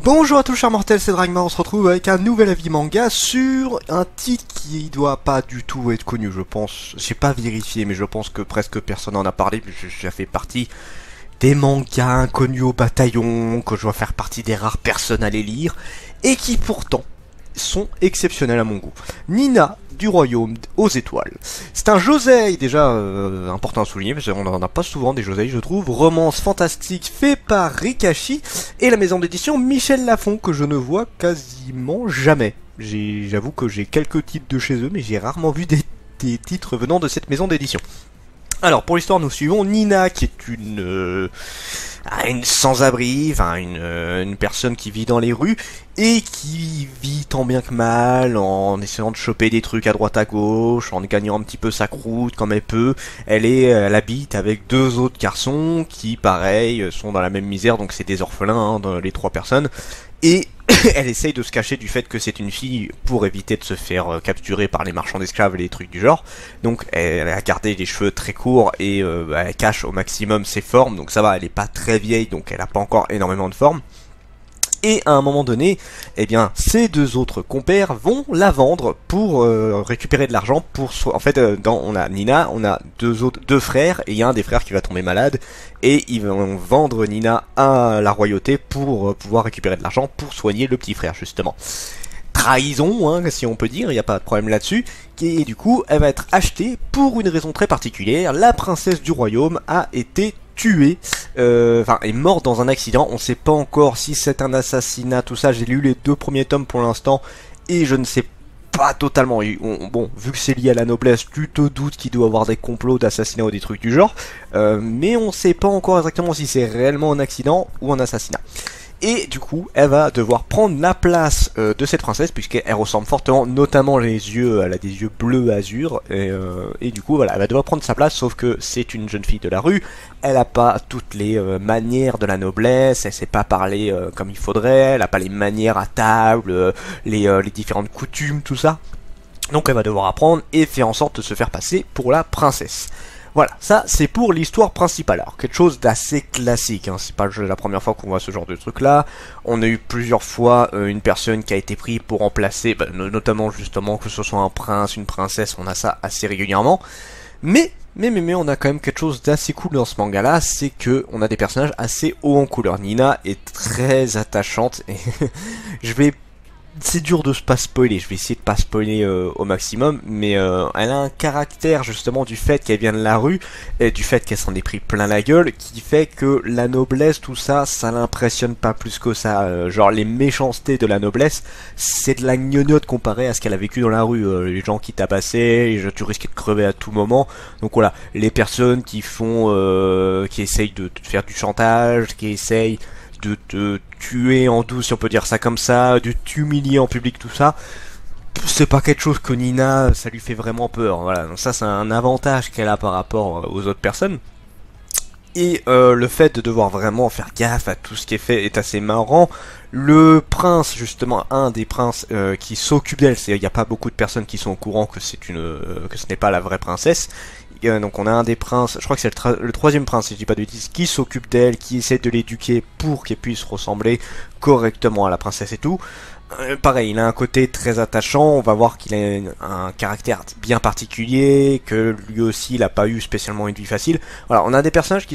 Bonjour à tous chers mortels, c'est Dragmar, on se retrouve avec un nouvel avis manga sur un titre qui doit pas du tout être connu, je pense. J'ai pas vérifié, mais je pense que presque personne en a parlé, ça fait partie des mangas inconnus au bataillon, que je dois faire partie des rares personnes à les lire, et qui pourtant sont exceptionnels à mon goût. Nina du Royaume aux Étoiles. C'est un josei, déjà important à souligner, parce qu'on n'en a pas souvent des josei, je trouve. Romance fantastique fait par Rikashi et la maison d'édition Michel Lafon, que je ne vois quasiment jamais. J'avoue que j'ai quelques titres de chez eux, mais j'ai rarement vu des titres venant de cette maison d'édition. Alors, pour l'histoire, nous suivons Nina, qui est une sans-abri, enfin une personne qui vit dans les rues et qui vit tant bien que mal en essayant de choper des trucs à droite à gauche, en gagnant un petit peu sa croûte comme elle peut. Elle habite avec deux autres garçons qui, pareil, sont dans la même misère, donc c'est des orphelins, hein, les trois personnes. Et elle essaye de se cacher du fait que c'est une fille pour éviter de se faire capturer par les marchands d'esclaves et des trucs du genre. Donc elle a gardé les cheveux très courts et elle cache au maximum ses formes. Donc ça va, elle est pas très vieille, donc elle a pas encore énormément de formes. Et à un moment donné, eh bien, ces deux autres compères vont la vendre pour récupérer de l'argent. En fait, on a Nina, on a deux frères, et il y a un des frères qui va tomber malade, et ils vont vendre Nina à la royauté pour pouvoir récupérer de l'argent pour soigner le petit frère, justement. Trahison, hein, si on peut dire, il n'y a pas de problème là-dessus, et du coup, elle va être achetée pour une raison très particulière. La princesse du royaume a été tuée, est morte dans un accident. On sait pas encore si c'est un assassinat, tout ça. J'ai lu les deux premiers tomes pour l'instant, et je ne sais pas totalement. Bon, vu que c'est lié à la noblesse, tu te doutes qu'il doit y avoir des complots d'assassinat ou des trucs du genre, mais on sait pas encore exactement si c'est réellement un accident ou un assassinat. Et du coup, elle va devoir prendre la place de cette princesse, puisqu'elle ressemble fortement, notamment les yeux, elle a des yeux bleu azur, et du coup, voilà, elle va devoir prendre sa place, sauf que c'est une jeune fille de la rue, elle a pas toutes les manières de la noblesse, elle sait pas parler comme il faudrait, elle a pas les manières à table, les différentes coutumes, tout ça. Donc elle va devoir apprendre et faire en sorte de se faire passer pour la princesse. Voilà, ça c'est pour l'histoire principale. Alors quelque chose d'assez classique, hein. C'est pas la première fois qu'on voit ce genre de truc là. On a eu plusieurs fois une personne qui a été prise pour remplacer, notamment justement que ce soit un prince, une princesse, on a ça assez régulièrement. Mais on a quand même quelque chose d'assez cool dans ce manga là, c'est que on a des personnages assez hauts en couleur. Nina est très attachante et c'est dur de pas spoiler, je vais essayer de pas spoiler au maximum, mais elle a un caractère justement du fait qu'elle vient de la rue, et du fait qu'elle s'en est pris plein la gueule, qui fait que la noblesse, tout ça, ça l'impressionne pas plus que ça. Genre les méchancetés de la noblesse, c'est de la gnognotte comparé à ce qu'elle a vécu dans la rue. Les gens qui tabassaient, tu risquais de crever à tout moment. Donc voilà, les personnes qui qui essayent de faire du chantage, qui essayent de te tuer en douce, si on peut dire ça comme ça, de t'humilier en public, tout ça, c'est pas quelque chose que Nina, ça lui fait vraiment peur. Voilà, donc ça c'est un avantage qu'elle a par rapport aux autres personnes. Et le fait de devoir vraiment faire gaffe à tout ce qui est fait est assez marrant. Le prince, justement, un des princes qui s'occupe d'elle, il n'y a pas beaucoup de personnes qui sont au courant que ce n'est pas la vraie princesse. Donc on a un des princes, je crois que c'est le troisième prince si je dis pas de bêtises, qui s'occupe d'elle, qui essaie de l'éduquer pour qu'elle puisse ressembler correctement à la princesse et tout. Pareil, il a un côté très attachant, on va voir qu'il a un caractère bien particulier, que lui aussi il a pas eu spécialement une vie facile. Voilà, on a des personnages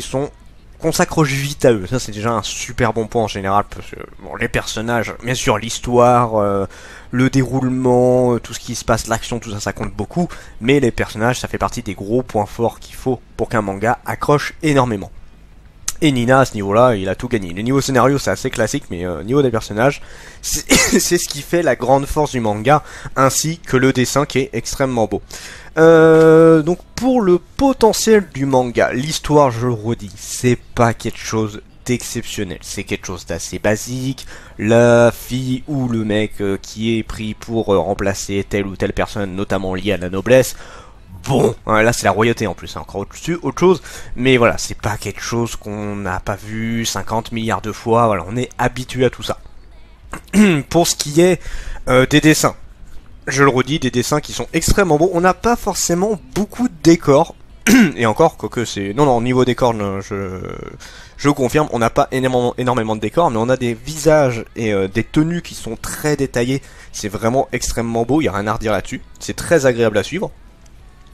qu'on s'accroche vite à eux, ça c'est déjà un super bon point en général, parce que bon, les personnages, bien sûr l'histoire, le déroulement, tout ce qui se passe, l'action, tout ça, ça compte beaucoup, mais les personnages, ça fait partie des gros points forts qu'il faut pour qu'un manga accroche énormément. Et Nina, à ce niveau-là, il a tout gagné. Le niveau scénario, c'est assez classique, mais niveau des personnages, c'est ce qui fait la grande force du manga, ainsi que le dessin qui est extrêmement beau. Donc pour le potentiel du manga, l'histoire, je le redis, c'est pas quelque chose d'exceptionnel, c'est quelque chose d'assez basique. La fille ou le mec qui est pris pour remplacer telle ou telle personne, notamment liée à la noblesse, bon, là c'est la royauté en plus, c'est encore autre chose, mais voilà, c'est pas quelque chose qu'on n'a pas vu 50 milliards de fois, voilà, on est habitué à tout ça. Pour ce qui est des dessins, je le redis, des dessins qui sont extrêmement beaux, on n'a pas forcément beaucoup de décors, et encore, quoique c'est... Non, niveau décor, non, je confirme, on n'a pas énormément de décors, mais on a des visages et des tenues qui sont très détaillés, c'est vraiment extrêmement beau, il n'y a rien à redire là-dessus, c'est très agréable à suivre.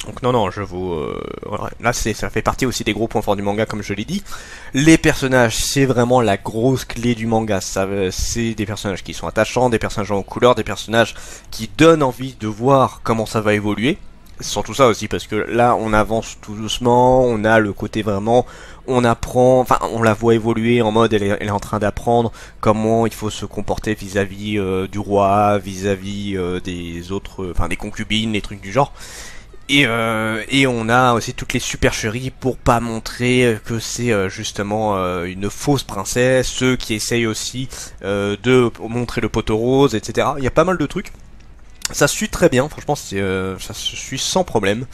Donc non, je vous... voilà. Là, ça fait partie aussi des gros points forts du manga, comme je l'ai dit. Les personnages, c'est vraiment la grosse clé du manga. C'est des personnages qui sont attachants, des personnages en couleur, des personnages qui donnent envie de voir comment ça va évoluer. C'est surtout ça aussi, parce que là, on avance tout doucement, on a le côté vraiment... On apprend, enfin, on la voit évoluer en mode, elle est en train d'apprendre comment il faut se comporter vis-à-vis du roi, vis-à-vis des autres... Enfin, des concubines, les trucs du genre. Et on a aussi toutes les supercheries pour pas montrer que c'est justement une fausse princesse, ceux qui essayent aussi de montrer le poteau rose, etc. Il y a pas mal de trucs. Ça suit très bien, franchement ça se suit sans problème.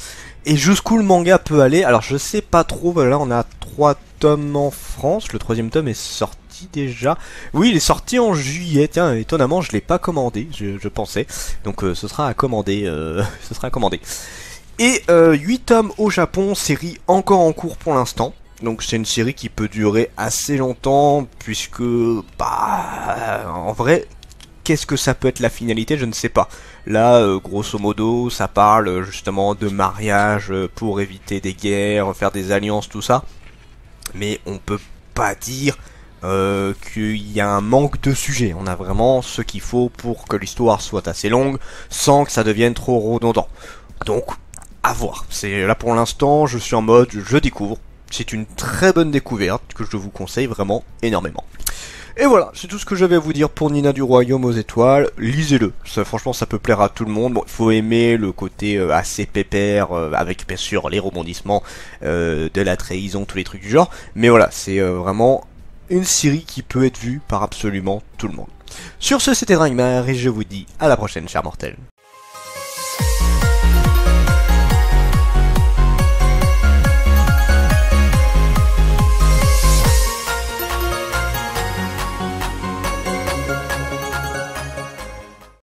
Et jusqu'où le manga peut aller, alors je sais pas trop, là on a 3 tomes en France, le 3e tome est sorti déjà. Oui, il est sorti en juillet, tiens, étonnamment je l'ai pas commandé, je pensais. Donc ce sera à commander, ce sera à commander. Et 8 tomes au Japon, série encore en cours pour l'instant. Donc c'est une série qui peut durer assez longtemps, puisque, bah, en vrai, qu'est-ce que ça peut être la finalité, je ne sais pas. Là, grosso modo, ça parle justement de mariage pour éviter des guerres, faire des alliances, tout ça. Mais on peut pas dire qu'il y a un manque de sujets. On a vraiment ce qu'il faut pour que l'histoire soit assez longue, sans que ça devienne trop redondant. Donc, à voir. C'est là pour l'instant, je suis en mode je découvre. C'est une très bonne découverte que je vous conseille vraiment énormément. Et voilà, c'est tout ce que j'avais à vous dire pour Nina du Royaume aux étoiles. Lisez-le, franchement ça peut plaire à tout le monde. Bon, il faut aimer le côté assez pépère, avec bien sûr les rebondissements, de la trahison, tous les trucs du genre. Mais voilà, c'est vraiment une série qui peut être vue par absolument tout le monde. Sur ce, c'était Dragmar et je vous dis à la prochaine, chers mortels.